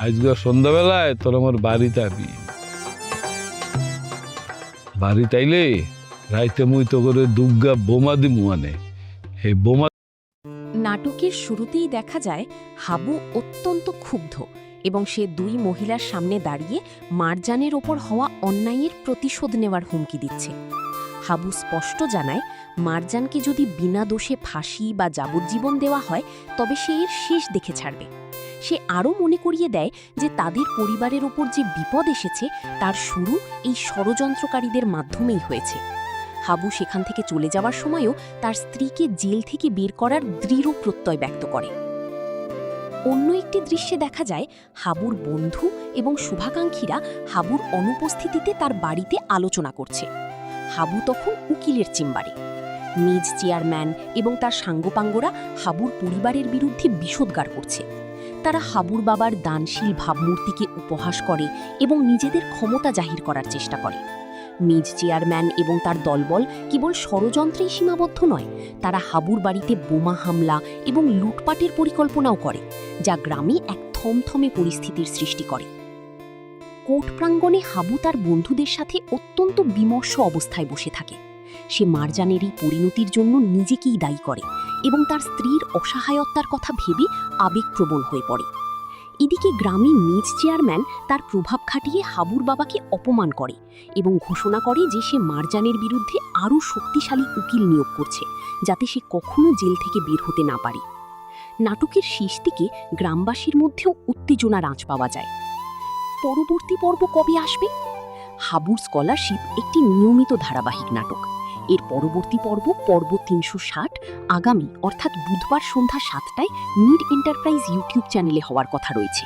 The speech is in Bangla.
আজকে সন্ধ্যাবেলায় তোর আমার বাড়িতে আবি। বাড়িতে আইলে রাইতে মুই তো করে দুর্গা বোমা দিমু মানে হে বোমা। নাটকের শুরুতেই দেখা যায় হাবু অত্যন্ত ক্ষুব্ধ এবং সে দুই মহিলার সামনে দাঁড়িয়ে মারজানের ওপর হওয়া অন্যায়ের প্রতিশোধ নেওয়ার হুমকি দিচ্ছে। হাবু স্পষ্ট জানায় মারজানকে যদি বিনা দোষে ফাঁসি বা যাবজ্জীবন দেওয়া হয় তবে সে এর শেষ দেখে ছাড়বে। সে আরও মনে করিয়ে দেয় যে তাদের পরিবারের ওপর যে বিপদ এসেছে তার শুরু এই ষড়যন্ত্রকারীদের মাধ্যমেই হয়েছে। হাবু সেখান থেকে চলে যাওয়ার সময়ও তার স্ত্রীকে জেল থেকে বের করার দৃঢ় প্রত্যয় ব্যক্ত করে। অন্য একটি দৃশ্যে দেখা যায় হাবুর বন্ধু এবং শুভাকাঙ্ক্ষীরা হাবুর অনুপস্থিতিতে তার বাড়িতে আলোচনা করছে। হাবু তখন উকিলের চেম্বারে। নিজ চেয়ারম্যান এবং তার সাঙ্গপাঙ্গরা হাবুর পরিবারের বিরুদ্ধে বিষোদ্গার করছে। তারা হাবুর বাবার দানশীল ভাবমূর্তিকে উপহাস করে এবং নিজেদের ক্ষমতা জাহির করার চেষ্টা করে। মিজ চেয়ারম্যান এবং তার দলবল কেবল ষড়যন্ত্রেই সীমাবদ্ধ নয়, তারা হাবুর বাড়িতে বোমা হামলা এবং লুটপাটের পরিকল্পনাও করে, যা গ্রামে এক থমথমে পরিস্থিতির সৃষ্টি করে। কোর্ট প্রাঙ্গণে হাবু তার বন্ধুদের সাথে অত্যন্ত বিমর্ষ অবস্থায় বসে থাকে। সে মারজানের এই পরিণতির জন্য নিজেকেই দায়ী করে এবং তার স্ত্রীর অসহায়তার কথা ভেবে আবেগপ্রবণ হয়ে পড়ে। এদিকে গ্রামে মিজ চেয়ারম্যান তার প্রভাব খাটিয়ে হাবুর বাবাকে অপমান করে এবং ঘোষণা করে যে সে মারজানের বিরুদ্ধে আরও শক্তিশালী উকিল নিয়োগ করছে, যাতে সে কখনো জেল থেকে বের হতে না পারে। নাটকের শেষ দিকে গ্রামবাসীর মধ্যেও উত্তেজনার আঁচ পাওয়া যায়। পরবর্তী পর্ব কবে আসবে? হাবুর স্কলারশিপ একটি নিয়মিত ধারাবাহিক নাটক। এর পরবর্তী পর্ব ৩৬০ আগামী অর্থাৎ বুধবার সন্ধ্যা ৭টায় মিড এন্টারপ্রাইজ ইউটিউব চ্যানেলে হওয়ার কথা রয়েছে।